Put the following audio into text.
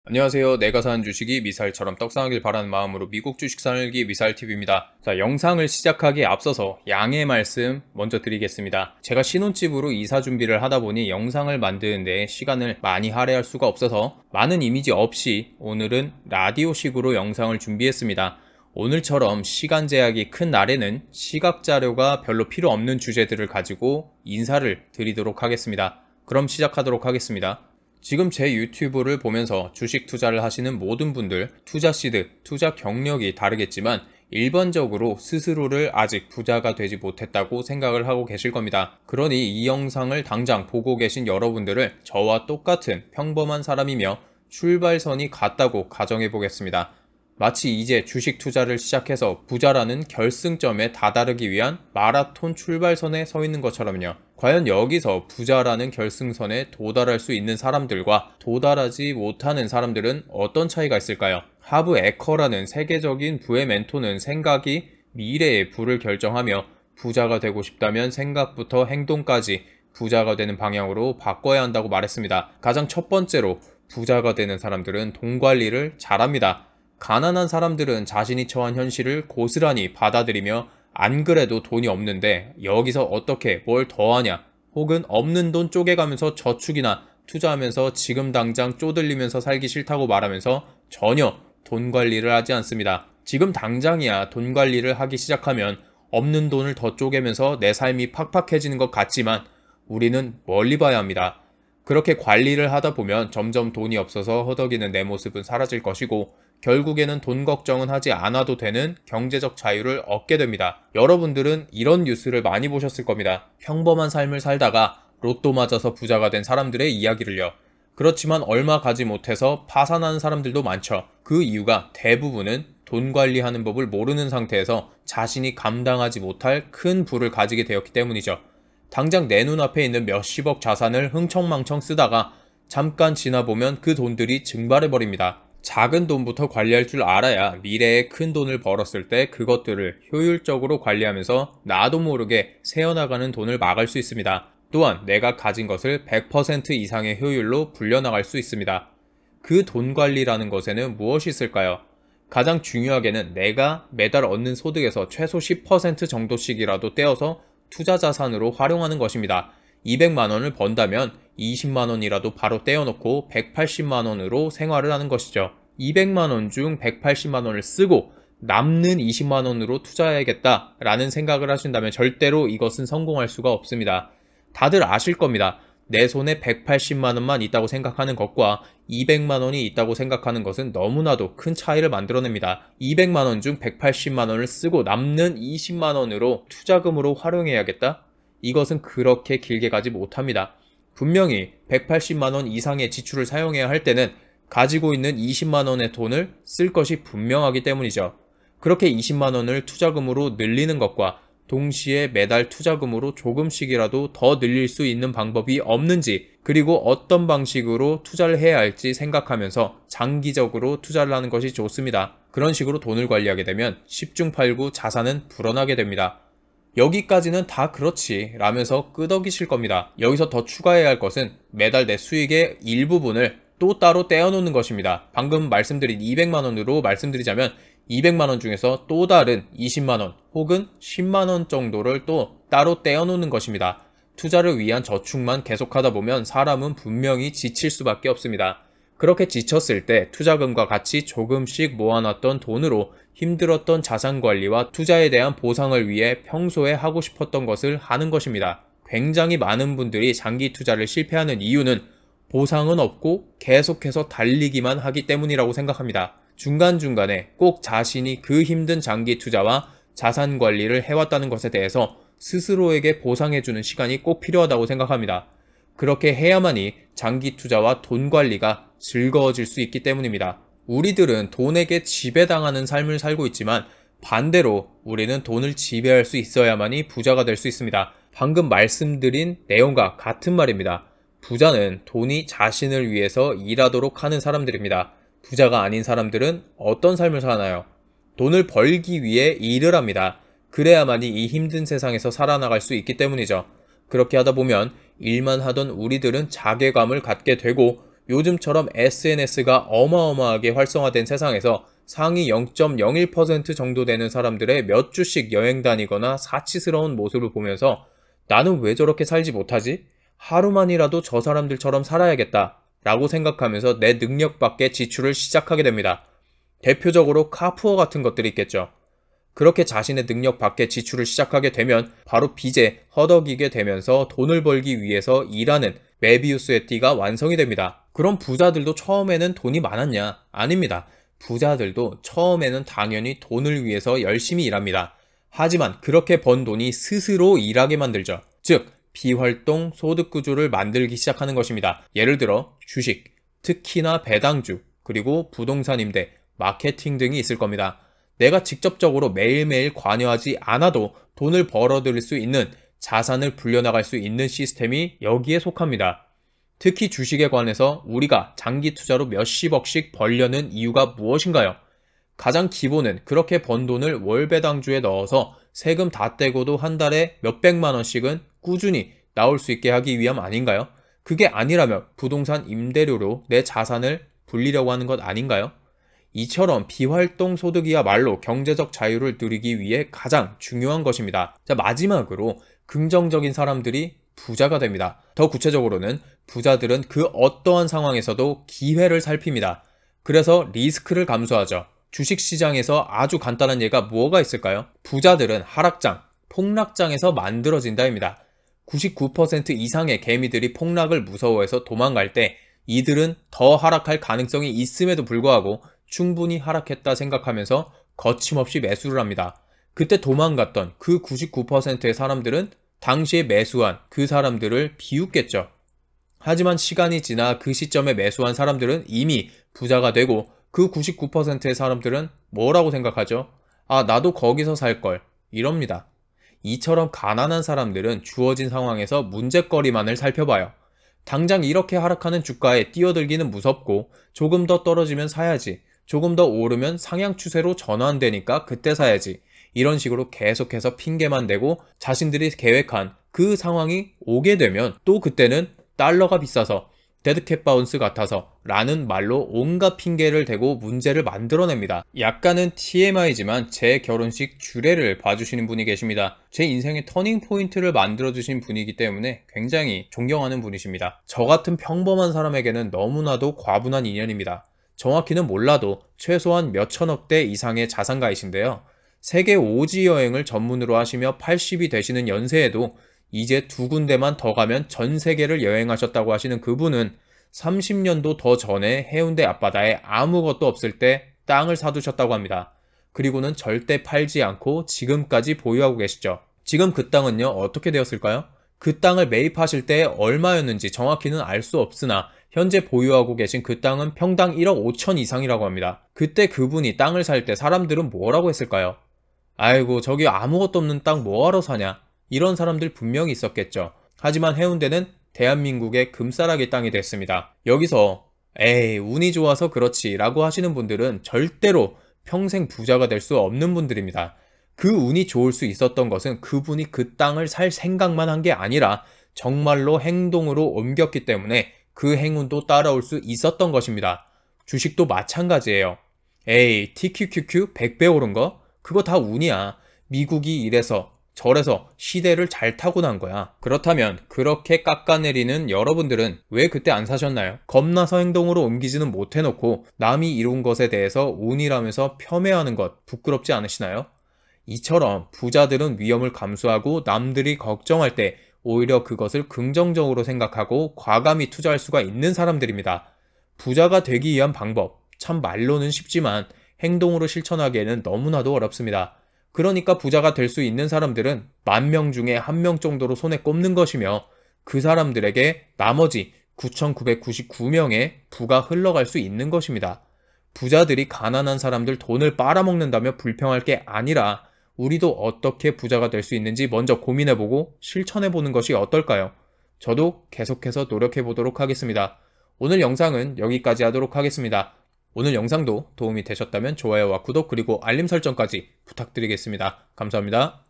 안녕하세요. 내가 사는 주식이 미사일처럼 떡상하길 바라는 마음으로 미국 주식 사늘기 미사일TV입니다. 자, 영상을 시작하기에 앞서서 양해 말씀 먼저 드리겠습니다. 제가 신혼집으로 이사 준비를 하다 보니 영상을 만드는데 시간을 많이 할애할 수가 없어서 많은 이미지 없이 오늘은 라디오식으로 영상을 준비했습니다. 오늘처럼 시간 제약이 큰 날에는 시각 자료가 별로 필요 없는 주제들을 가지고 인사를 드리도록 하겠습니다. 그럼 시작하도록 하겠습니다. 지금 제 유튜브를 보면서 주식 투자를 하시는 모든 분들 투자 시드, 투자 경력이 다르겠지만 일반적으로 스스로를 아직 부자가 되지 못했다고 생각을 하고 계실 겁니다. 그러니 이 영상을 당장 보고 계신 여러분들을 저와 똑같은 평범한 사람이며 출발선이 같다고 가정해 보겠습니다. 마치 이제 주식 투자를 시작해서 부자라는 결승점에 다다르기 위한 마라톤 출발선에 서 있는 것처럼요. 과연 여기서 부자라는 결승선에 도달할 수 있는 사람들과 도달하지 못하는 사람들은 어떤 차이가 있을까요? 하브 에커라는 세계적인 부의 멘토는 생각이 미래의 부를 결정하며 부자가 되고 싶다면 생각부터 행동까지 부자가 되는 방향으로 바꿔야 한다고 말했습니다. 가장 첫 번째로 부자가 되는 사람들은 돈 관리를 잘합니다. 가난한 사람들은 자신이 처한 현실을 고스란히 받아들이며 안 그래도 돈이 없는데 여기서 어떻게 뭘 더하냐, 혹은 없는 돈 쪼개가면서 저축이나 투자하면서 지금 당장 쪼들리면서 살기 싫다고 말하면서 전혀 돈 관리를 하지 않습니다. 지금 당장이야 돈 관리를 하기 시작하면 없는 돈을 더 쪼개면서 내 삶이 팍팍해지는 것 같지만 우리는 멀리 봐야 합니다. 그렇게 관리를 하다 보면 점점 돈이 없어서 허덕이는 내 모습은 사라질 것이고 결국에는 돈 걱정은 하지 않아도 되는 경제적 자유를 얻게 됩니다. 여러분들은 이런 뉴스를 많이 보셨을 겁니다. 평범한 삶을 살다가 로또 맞아서 부자가 된 사람들의 이야기를요. 그렇지만 얼마 가지 못해서 파산하는 사람들도 많죠. 그 이유가 대부분은 돈 관리하는 법을 모르는 상태에서 자신이 감당하지 못할 큰 부를 가지게 되었기 때문이죠. 당장 내 눈앞에 있는 몇십억 자산을 흥청망청 쓰다가 잠깐 지나보면 그 돈들이 증발해버립니다. 작은 돈부터 관리할 줄 알아야 미래에 큰 돈을 벌었을 때 그것들을 효율적으로 관리하면서 나도 모르게 새어나가는 돈을 막을 수 있습니다. 또한 내가 가진 것을 100% 이상의 효율로 불려나갈 수 있습니다. 그 돈 관리라는 것에는 무엇이 있을까요? 가장 중요하게는 내가 매달 얻는 소득에서 최소 10% 정도씩이라도 떼어서 투자 자산으로 활용하는 것입니다. 200만원을 번다면 20만원이라도 바로 떼어놓고 180만원으로 생활을 하는 것이죠. 200만원 중 180만원을 쓰고 남는 20만원으로 투자해야겠다 라는 생각을 하신다면 절대로 이것은 성공할 수가 없습니다. 다들 아실 겁니다. 내 손에 180만원만 있다고 생각하는 것과 200만원이 있다고 생각하는 것은 너무나도 큰 차이를 만들어냅니다. 200만원 중 180만원을 쓰고 남는 20만원으로 투자금으로 활용해야겠다? 이것은 그렇게 길게 가지 못합니다. 분명히 180만원 이상의 지출을 사용해야 할 때는 가지고 있는 20만원의 돈을 쓸 것이 분명하기 때문이죠. 그렇게 20만원을 투자금으로 늘리는 것과 동시에 매달 투자금으로 조금씩이라도 더 늘릴 수 있는 방법이 없는지, 그리고 어떤 방식으로 투자를 해야 할지 생각하면서 장기적으로 투자를 하는 것이 좋습니다. 그런 식으로 돈을 관리하게 되면 10중 8구 자산은 불어나게 됩니다. 여기까지는 다 그렇지 라면서 끄덕이실 겁니다. 여기서 더 추가해야 할 것은 매달 내 수익의 일부분을 또 따로 떼어놓는 것입니다. 방금 말씀드린 200만원으로 말씀드리자면 200만원 중에서 또 다른 20만원 혹은 10만원 정도를 또 따로 떼어놓는 것입니다. 투자를 위한 저축만 계속하다 보면 사람은 분명히 지칠 수밖에 없습니다. 그렇게 지쳤을 때 투자금과 같이 조금씩 모아놨던 돈으로 힘들었던 자산관리와 투자에 대한 보상을 위해 평소에 하고 싶었던 것을 하는 것입니다. 굉장히 많은 분들이 장기 투자를 실패하는 이유는 보상은 없고 계속해서 달리기만 하기 때문이라고 생각합니다. 중간중간에 꼭 자신이 그 힘든 장기 투자와 자산 관리를 해왔다는 것에 대해서 스스로에게 보상해주는 시간이 꼭 필요하다고 생각합니다. 그렇게 해야만이 장기 투자와 돈 관리가 즐거워질 수 있기 때문입니다. 우리들은 돈에게 지배당하는 삶을 살고 있지만 반대로 우리는 돈을 지배할 수 있어야만이 부자가 될 수 있습니다. 방금 말씀드린 내용과 같은 말입니다. 부자는 돈이 자신을 위해서 일하도록 하는 사람들입니다. 부자가 아닌 사람들은 어떤 삶을 사나요? 돈을 벌기 위해 일을 합니다. 그래야만이 이 힘든 세상에서 살아나갈 수 있기 때문이죠. 그렇게 하다 보면 일만 하던 우리들은 자괴감을 갖게 되고 요즘처럼 SNS가 어마어마하게 활성화된 세상에서 상위 0.01% 정도 되는 사람들의 몇 주씩 여행 다니거나 사치스러운 모습을 보면서 나는 왜 저렇게 살지 못하지? 하루만이라도 저 사람들처럼 살아야겠다 라고 생각하면서 내 능력 밖의 지출을 시작하게 됩니다. 대표적으로 카푸어 같은 것들이 있겠죠. 그렇게 자신의 능력 밖의 지출을 시작하게 되면 바로 빚에 허덕이게 되면서 돈을 벌기 위해서 일하는 메비우스의 띠가 완성이 됩니다. 그럼 부자들도 처음에는 돈이 많았냐? 아닙니다. 부자들도 처음에는 당연히 돈을 위해서 열심히 일합니다. 하지만 그렇게 번 돈이 스스로 일하게 만들죠. 즉, 비활동 소득구조를 만들기 시작하는 것입니다. 예를 들어 주식, 특히나 배당주, 그리고 부동산 임대, 마케팅 등이 있을 겁니다. 내가 직접적으로 매일매일 관여하지 않아도 돈을 벌어들일 수 있는 자산을 불려나갈 수 있는 시스템이 여기에 속합니다. 특히 주식에 관해서 우리가 장기 투자로 몇십억씩 벌려는 이유가 무엇인가요? 가장 기본은 그렇게 번 돈을 월배당주에 넣어서 세금 다 떼고도 한 달에 몇백만 원씩은 꾸준히 나올 수 있게 하기 위함 아닌가요? 그게 아니라면 부동산 임대료로 내 자산을 불리려고 하는 것 아닌가요? 이처럼 비활동 소득이야말로 경제적 자유를 누리기 위해 가장 중요한 것입니다. 자, 마지막으로 긍정적인 사람들이 부자가 됩니다. 더 구체적으로는 부자들은 그 어떠한 상황에서도 기회를 살핍니다. 그래서 리스크를 감수하죠. 주식시장에서 아주 간단한 예가 뭐가 있을까요? 부자들은 하락장, 폭락장에서 만들어진다입니다. 99% 이상의 개미들이 폭락을 무서워해서 도망갈 때 이들은 더 하락할 가능성이 있음에도 불구하고 충분히 하락했다 생각하면서 거침없이 매수를 합니다. 그때 도망갔던 그 99%의 사람들은 당시에 매수한 그 사람들을 비웃겠죠. 하지만 시간이 지나 그 시점에 매수한 사람들은 이미 부자가 되고 그 99%의 사람들은 뭐라고 생각하죠? 아, 나도 거기서 살 걸. 이럽니다. 이처럼 가난한 사람들은 주어진 상황에서 문제거리만을 살펴봐요. 당장 이렇게 하락하는 주가에 뛰어들기는 무섭고 조금 더 떨어지면 사야지. 조금 더 오르면 상향 추세로 전환되니까 그때 사야지. 이런 식으로 계속해서 핑계만 대고 자신들이 계획한 그 상황이 오게 되면 또 그때는 달러가 비싸서 데드캣 바운스 같아서 라는 말로 온갖 핑계를 대고 문제를 만들어냅니다. 약간은 TMI지만 제 결혼식 주례를 봐주시는 분이 계십니다. 제 인생의 터닝 포인트를 만들어주신 분이기 때문에 굉장히 존경하는 분이십니다. 저 같은 평범한 사람에게는 너무나도 과분한 인연입니다. 정확히는 몰라도 최소한 몇천억대 이상의 자산가이신데요. 세계 5지 여행을 전문으로 하시며 80이 되시는 연세에도 이제 2군데만 더 가면 전 세계를 여행하셨다고 하시는 그분은 30년도 더 전에 해운대 앞바다에 아무것도 없을 때 땅을 사두셨다고 합니다. 그리고는 절대 팔지 않고 지금까지 보유하고 계시죠. 지금 그 땅은요, 어떻게 되었을까요? 그 땅을 매입하실 때 얼마였는지 정확히는 알 수 없으나 현재 보유하고 계신 그 땅은 평당 1억 5천 이상이라고 합니다. 그때 그분이 땅을 살 때 사람들은 뭐라고 했을까요? 아이고, 저기 아무것도 없는 땅 뭐하러 사냐? 이런 사람들 분명히 있었겠죠. 하지만 해운대는 대한민국의 금싸라기 땅이 됐습니다. 여기서 에이, 운이 좋아서 그렇지 라고 하시는 분들은 절대로 평생 부자가 될 수 없는 분들입니다. 그 운이 좋을 수 있었던 것은 그분이 그 땅을 살 생각만 한 게 아니라 정말로 행동으로 옮겼기 때문에 그 행운도 따라올 수 있었던 것입니다. 주식도 마찬가지예요. 에이, TQQQ 100배 오른 거? 그거 다 운이야. 미국이 이래서 저래서 시대를 잘 타고 난 거야. 그렇다면 그렇게 깎아내리는 여러분들은 왜 그때 안 사셨나요? 겁나서 행동으로 옮기지는 못해놓고 남이 이룬 것에 대해서 운이라면서 폄훼하는 것 부끄럽지 않으시나요? 이처럼 부자들은 위험을 감수하고 남들이 걱정할 때 오히려 그것을 긍정적으로 생각하고 과감히 투자할 수가 있는 사람들입니다. 부자가 되기 위한 방법, 참 말로는 쉽지만 행동으로 실천하기에는 너무나도 어렵습니다. 그러니까 부자가 될 수 있는 사람들은 10,000명 중에 1명 정도로 손에 꼽는 것이며 그 사람들에게 나머지 9,999명의 부가 흘러갈 수 있는 것입니다. 부자들이 가난한 사람들 돈을 빨아먹는다며 불평할 게 아니라 우리도 어떻게 부자가 될 수 있는지 먼저 고민해보고 실천해보는 것이 어떨까요? 저도 계속해서 노력해보도록 하겠습니다. 오늘 영상은 여기까지 하도록 하겠습니다. 오늘 영상도 도움이 되셨다면 좋아요와 구독 그리고 알림 설정까지 부탁드리겠습니다. 감사합니다.